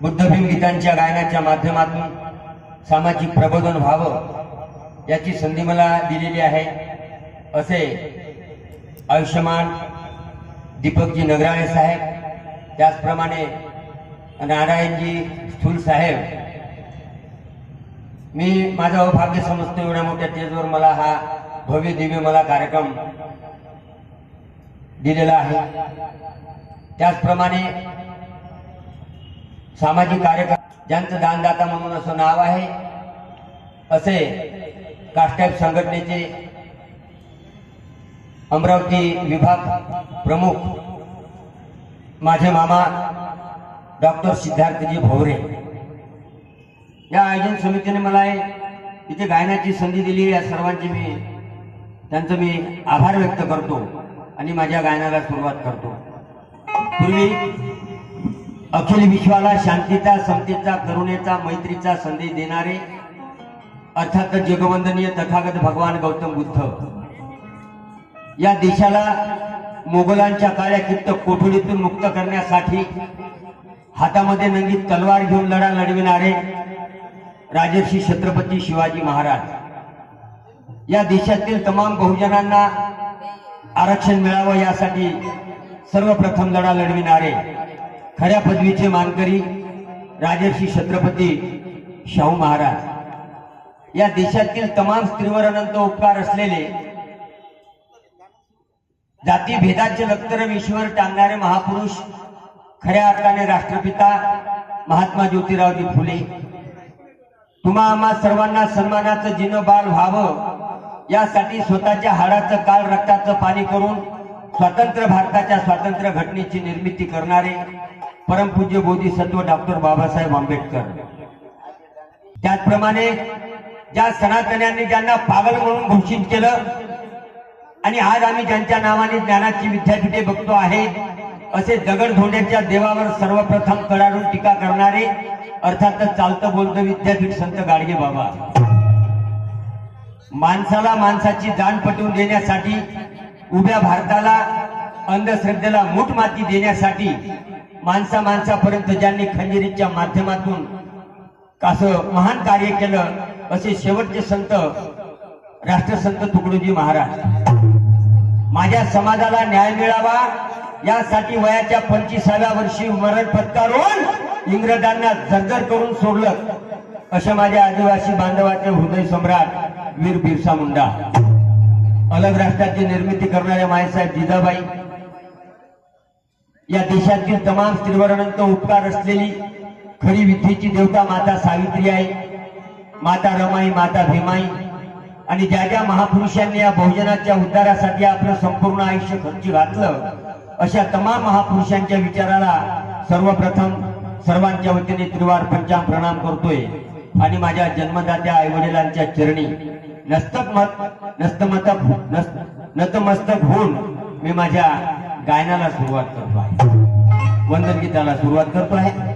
बुद्धभीम गीतांच्या गायनाच्या माध्यमातून सामाजिक प्रबोधन व्हावं याची संधी मला दिलेली आहे असे आयुष्यमान दीपकजी नगराळे साहेब, त्याचप्रमाणे नारायणजी स्थूल साहेब, मी माझं अभाग्य समजतो एवढ्या मोठ्या स्टेजवर मला हा भव्य दिव्य मला कार्यक्रम दिलेला आहे। त्याचप्रमाणे सामाजिक कार्यक्रम ज्यांचं दानदाता म्हणून असं नाव आहे असे कास्टाईप संघटनेचे अमरावती विभाग प्रमुख माझे मामा डॉक्टर सिद्धार्थजी भोवरे, या आयोजन समितीने मला इथे गायनाची संधी दिली। या सर्वांचे त्यांचं मी आभार व्यक्त करतो आणि माझ्या गायनाला सुरुवात करतो। पूर्वी अखिल विश्वाला शांतीचा, समतेचा, करुणेचा, मैत्रीचा संदेश देणारे अर्थात जगवंदनीय तथागत भगवान गौतम बुद्ध, या देशाला मोगलांच्या काळ्या कित्त कोठडीतून मुक्त करण्यासाठी हातामध्ये नंगीत तलवार घेऊन लढा लढविणारे राजर्षी छत्रपती शिवाजी महाराज, या देशातील तमाम बहुजनांना आरक्षण मिळावं यासाठी सर्वप्रथम लढा लढविणारे खऱ्या पदवीचे मानकरी राजर्षी छत्रपती शाहू महाराज, या देशातील तमाम स्त्रीवर अनंत उपकार असलेले जाती भेदाचे लक्तर विश्वर टांगणारे महापुरुष खऱ्या अर्थाने राष्ट्रपिता महात्मा ज्योतिरावजी फुले, तुम्हा आम्हा सर्वांना सन्मानाचं जिनोबाल व्हावं यासाठी स्वतःच्या हाडाचं काळ रक्ताचं पाणी करून स्वतंत्र भारताच्या स्वातंत्र्य घटनेची निर्मिती करणारे परमपूज्य बोधिसत्व डॉक्टर बाबासाहेब आंबेडकर, त्याचप्रमाणे ज्या सनातन्यांनी ज्यांना पागल म्हणून घोषित केलं आणि आज आम्ही ज्यांच्या नावाने ज्ञानाची विद्यापीठे बघतो आहे असे दगडधोंड्याच्या देवावर सर्वप्रथम कडाडून टीका करणारे अर्थातच चालतं बोलतं विद्यापीठ संत गाडगे बाबा, माणसाला माणसाची जाण पटवून देण्यासाठी, उभ्या भारताला अंधश्रद्धेला मूठ माती देण्यासाठी माणसापर्यंत ज्यांनी खंजिरीच्या माध्यमातून असं महान कार्य केलं असे शेवटचे संत राष्ट्रसंत तुकडोजी महाराज, माझ्या समाजाला न्याय मिळावा यासाठी वयाच्या 25व्या वर्षी मरण पत्करून इंग्रजांना जर्जर करून सोडलं असे माझ्या आदिवासी बांधवाचे हृदय सम्राट वीर बिरसा मुंडा, अलग राष्ट्राची निर्मिती करणाऱ्या मायसाहेब जिजाबाई, या देशातील तमाम स्त्रीवर अनंत उपकार असलेली खरी विद्येची देवता माता सावित्री आहे, माता रमाई, माता भीमाई, आणि ज्या ज्या महापुरुषांनी या बहुजनाच्या उद्धारासाठी आपलं संपूर्ण आयुष्य खर्ची घातलं अशा तमाम महापुरुषांच्या विचाराला सर्वप्रथम सर्वांच्या वतीने त्रिवार पंचांग प्रणाम करतोय आणि माझ्या जन्मदात्या आईवडिलांच्या चरणी नतमस्तक होऊन मी माझ्या गायनाला सुरुवात करतो आहे, वंदन गीताला सुरुवात करतो आहे।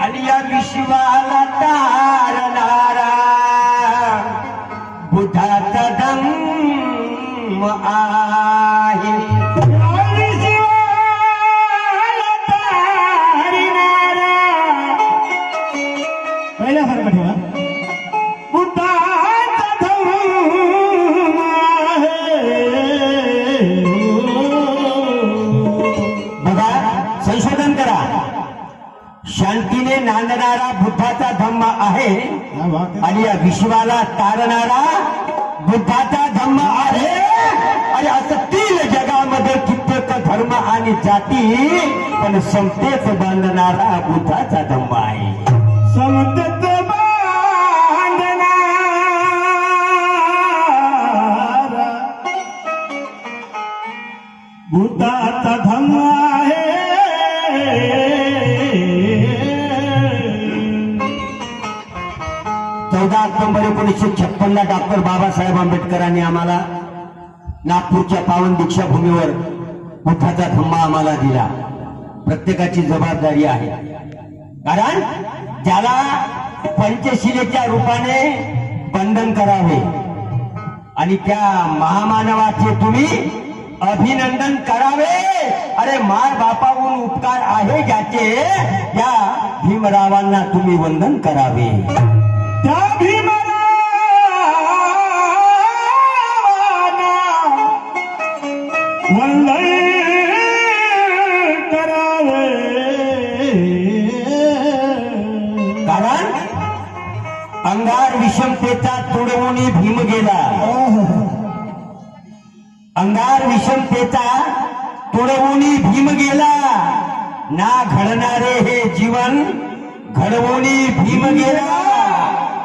अलिया विश्वाला तारणारा बुद्धाचा धम्म आहे, पहिल्या सारखं ठेवा, बुद्धाचा धम्म आहे। बघा संशोधन करा. शांतीने नांदणारा बुद्धाचा धम्म आहे क्या बात है. आणि या विश्वाला तारणारा बुद्धाचा धम्म आहे. आणि असं तीन जगामध्ये कित्येक धर्म आणि जाती पण समतेच बांधणारा बुद्धाचा धम्म आहे. समतेत बांधणारा बुद्धाचा धम्म आहे. 14 ऑक्टोबर 1956 डॉक्टर बाबासाहेब आंबेडकरांनी आम्हाला नागपूरच्या पावन दीक्षाभूमीवर बुद्धाचा धम्मा आम्हाला दिला. प्रत्येकाची जबाबदारी आहे. कारण त्याला पंचशिलेच्या रूपाने बंधन करावे आणि त्या महामानवाचे तुम्ही अभिनंदन करावे. अरे मार बापाहून उपकार आहे ज्याचे त्या भीमरावांना तुम्ही वंदन करावे. त्या भीमरावांना वंदन करावे. कारण अंगार विषमतेचा तुडवून भीम गेला. अंगार विषमतेचा तुडवून भीम गेला. ना घडणारे हे जीवन घडवून भीम गेला.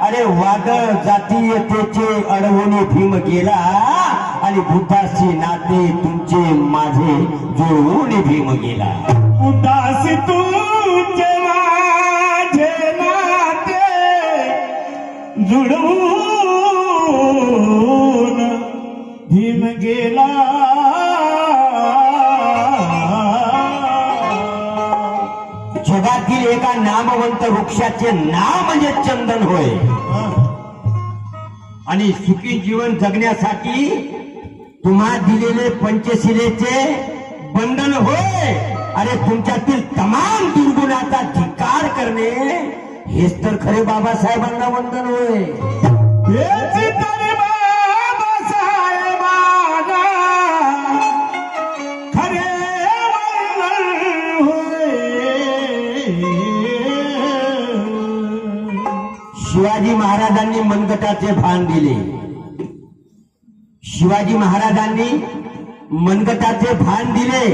अरे वादळ जातीयतेचे अडवून भीम गेला आणि बुद्धाशी नाते तुमचे माझे जुळवून भीम गेला. उदासी तुझे माझे नाते जुळवून भीम गेला. जगातील एका नामवंत वृक्षाचे नाव म्हणजे चंदन होय. आणि सुखी जीवन जगण्यासाठी तुम्हा दिलेले पंचशिलेचे बंधन होय. अरे तुमच्यातील तमाम दुर्गुणाचा धिक्कार करणे हेच तर खरे बाबासाहेबांना वंदन होय. हेच तर बाबासाहेबांना खरे वंदन होय. शिवाजी महाराजांनी मनगटाचे भान दिले. शिवाजी महाराजांनी मनगटाचे भान दिले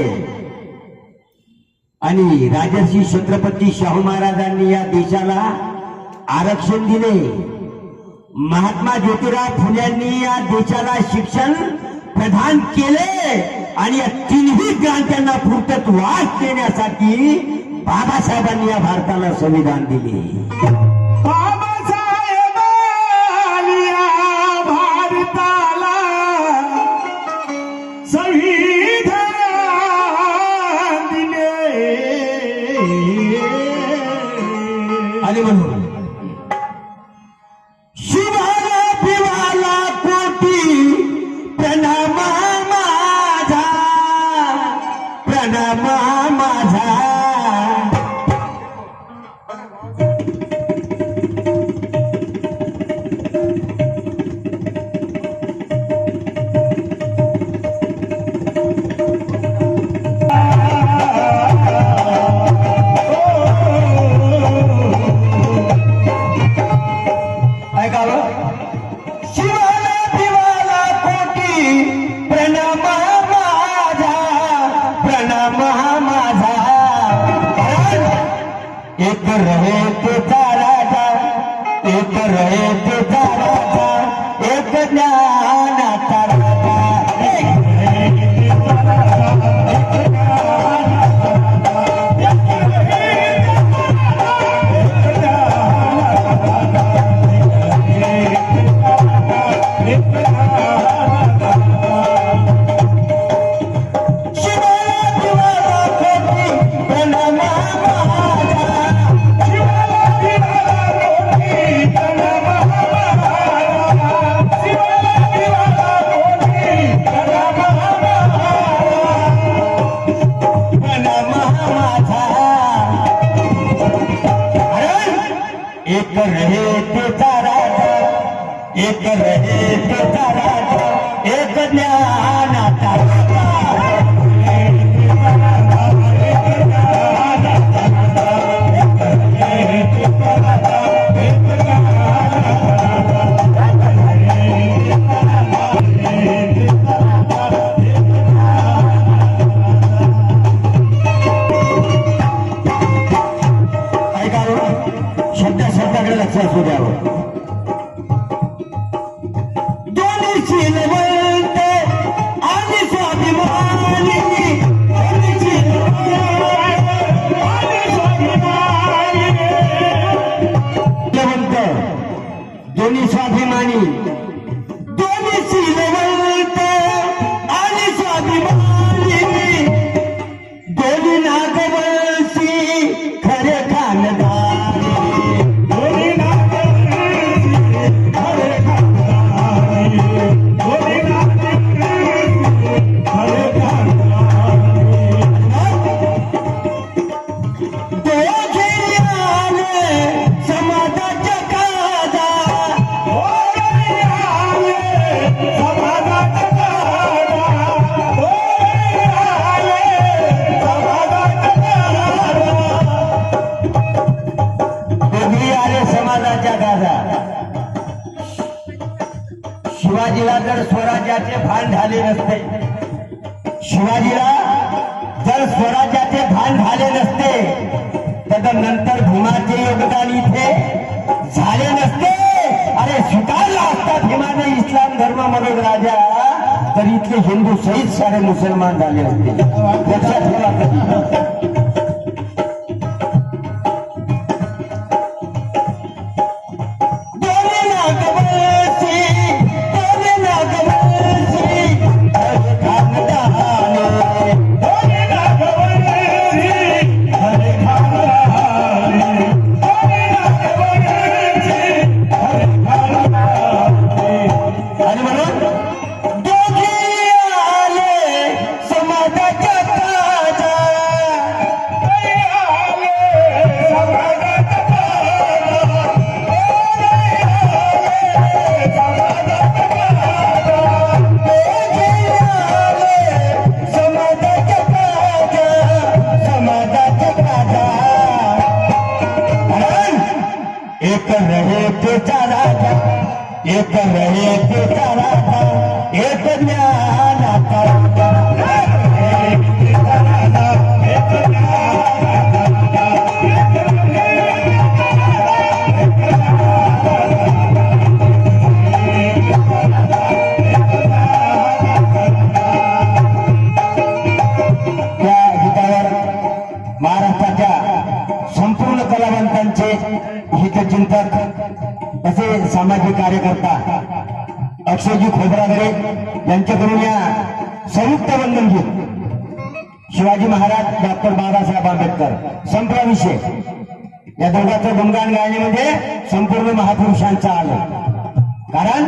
आणि राजर्षी छत्रपती शाहू महाराजांनी या देशाला आरक्षण दिले. महात्मा ज्योतिराव फुल्यांनी या देशाला शिक्षण प्रदान केले आणि या तिन्ही क्रांत्यांना पूर्तत्वास देण्यासाठी बाबासाहेबांनी या भारताला संविधान दिले. बाबासाहेबांनी या भारताला संविधान दिले. आणि म्हणून शिवाला पिवाला कोटी प्रणाम माझा, प्रणाम माझा. ऐकावं. शिवाला पिवाला कोटी प्रणाम माझा, प्रणाम माझा. एक रहे तेचा राजा, एक रहे तेचा राजा, एक ज्ञानाचा राजा. एक रहे तेचा राजा, एक रहे तेचा राजा, एक ज्ञानाचा राजा. लक्षात असू द्यावं. दोन्ही शीलवंत आणि स्वाभिमानी, दोन्ही शीलवंत, दोन्ही स्वाभिमानी, दोन्ही शीलवंत आणि स्वाभिमानी, दोन्ही नागवंशी खरे खानदानी, दोन्ही नागवंशी खरे खानदानी, दोन्ही नागवंशी खरे खानदानी. दोघे आले समाजाच्या काजा, दोन्ही आले समाजाचा काढा, दोन्ही आले समाजाचा काढा. दोघी आले समाजाच्या गाजा. शिवाजीला जर स्वराज्याचे भान झाले नसते, शिवाजीला जर स्वराज्याचे भान झाले नसते, तदनंतर भीमाचे योगदान इथे झाले नसते. अरे स्वीकारला असता भीमाने इस्लाम धर्म म्हणून राजा, तर इथले हिंदू सहित सारे मुसलमान झाले असते. लक्षात ठेवा कधी. दोन्ही नागवंशी, दोन्ही नागवंशी खरे खानदानी, दोन्ही नागवंशी खरे खानदानी, दोन्ही नागवंशी खरे खानदानी. आणि म्हणून दोघी आले समाजाच्या काजा, दोन्ही आले समाजाचा काढा, दोन्ही आले समाजाचा काढा. दोघी आले समाजाच्या काजा, समाजाच्या काजा. कारण एक रहे तेचा राजा, एक रहे तेचा राजा, एक ज्ञानाचा राजा. त्या गीतावर महाराष्ट्राच्या संपूर्ण कलावंतांचे हितचिंतक असे सामाजिक कार्यकर्ता अक्षयजी खोबरागडे यांच्याकडून या संयुक्त वंदन गीत शिवाजी महाराज डॉक्टर बाबासाहेब आंबेडकर संपला विषय. या दोघांचं गुणगान गायने म्हणजे संपूर्ण महापुरुषांचं आलं. कारण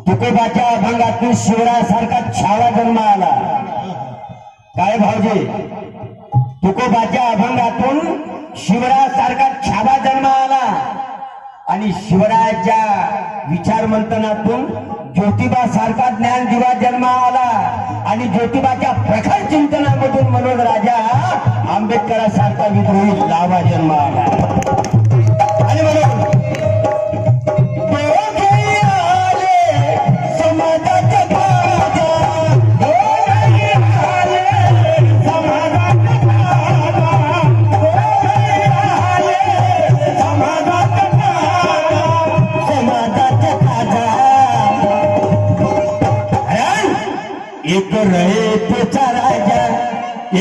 तुकोबाच्या अभंगातून शिवरायासारखा छावा जन्म आला. काय भाऊजी, तुकोबाच्या अभंगातून शिवरायासारखा छावा जन्म आला आणि शिवरायाच्या विचार मंथनातून ज्योतिबा सारखा ज्ञान दिवा जन्म आला आणि ज्योतिबाच्या प्रखर चिंतनामधून मनोज राजा आंबेडकरासारखा विद्रोही लावा जन्म आला. आणि म्हणून दोघे आले समाजाच्या काजा, दोन्ही आले समाजाचा काढा, दोन्ही आले समाजाचा काढा. समाजाच्या काजा. एक रहे तेचा राजा,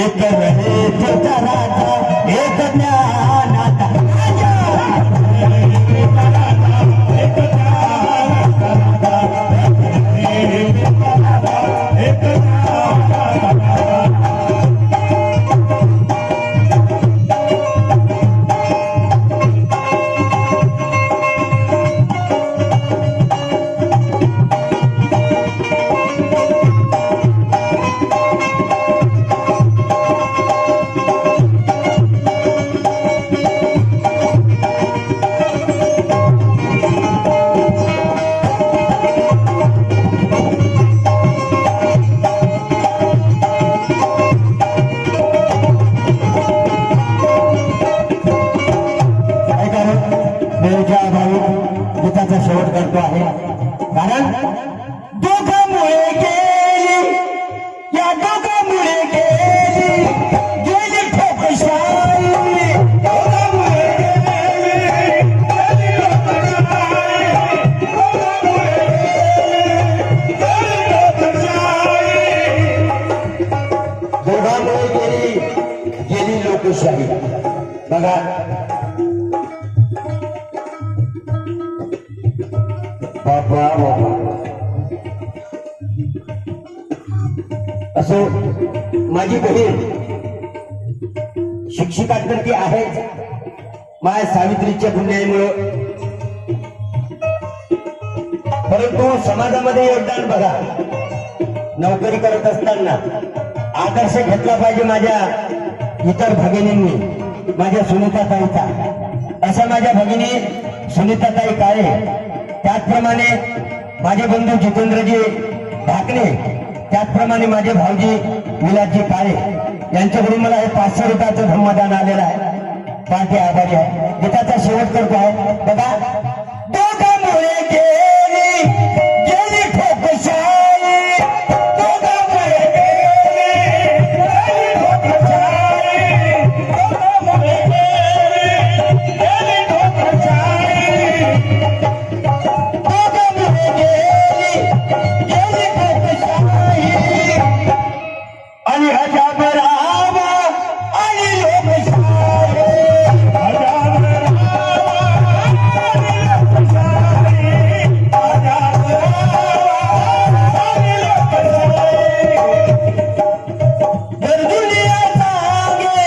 एक रहे तेचा राजा, एक ज्ञानाचा राजा. आदिलशाही. बघा बाबा बाबा असो, माझी बहीण शिक्षिका तर ती आहेच, माय सावित्रीच्या पुण्याईमुळं. परंतु समाजामध्ये योगदान बघा, नोकरी करत असताना आदर्श घेतला पाहिजे माझ्या इतर भगिनींनी, माझ्या सुनीताताईचा. अशा माझ्या भगिनी सुनीताताई काळे, त्याचप्रमाणे माझे बंधू जितेंद्रजी ढाकणे, त्याचप्रमाणे माझे भाऊजी विलासजी काळे, यांच्याकडून मला हे 500 रुपयाचं धम्मदान आलेलं आहे. पाठी आभारी आहे. गीताचा शेवट करतो आहे बघा. दोघांमुळे गेली गेली ठोकशाही, दोघांमुळे गेली गेली ठोकशाही, दोघांमुळे गेली गेली ठोकशाही, दोघांमुळे गेली गेली ठोकशाही. आणि अजाबराव आणि लोकशाही, अजाबराव आणि लोकशाही, अजाबराव आणि लोकशाही. गर्दुनिया सांगे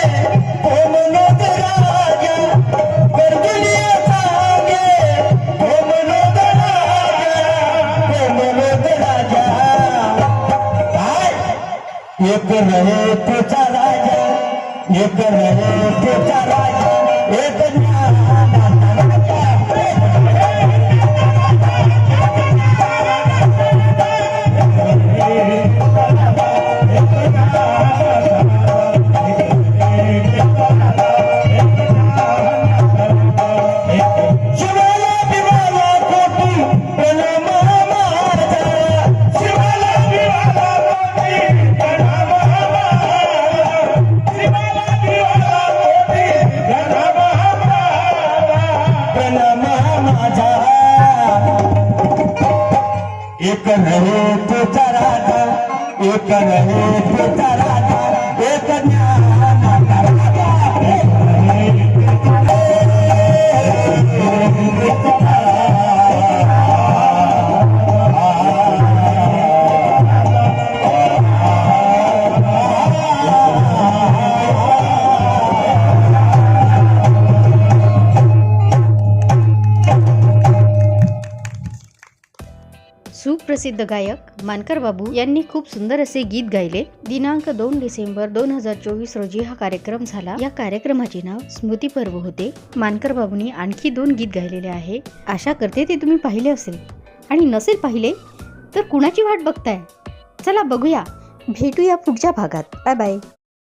तो मनोद राजा, गर्दुनिया सांगे तो मनोद राजा, तो मनोद राजा. काय एक रहे तुझा राजा, एक रहे तुझा राजा, एक ज्ञानाचा राजा. शिवाला बिवाला कोटी प्रणाम माझा, शिवाला बिवाला कोटी प्रणाम माझा, शिवाला बिवाला कोटी प्रणाम माझा, प्रणाम माझा. एक रहे तुझा राजा, एक रहे तुझा राजा, एक ज्ञानाचा राजा. सुप्रसिद्ध गायक मानकर बाबू यांनी खूप सुंदर असे गीत गायले. दिनांक 2 डिसेंबर 2024 रोजी हा कार्यक्रम झाला. या कार्यक्रमाचे नाव स्मृती पर्व होते. मानकर बाबूंनी आणखी 2 गीत गायलेले आहे. आशा करते ते तुम्ही पाहिले असेल, आणि नसेल पाहिले तर कुणाची वाट बघताय? चला बघूया, भेटूया पुढच्या भागात. Bye bye.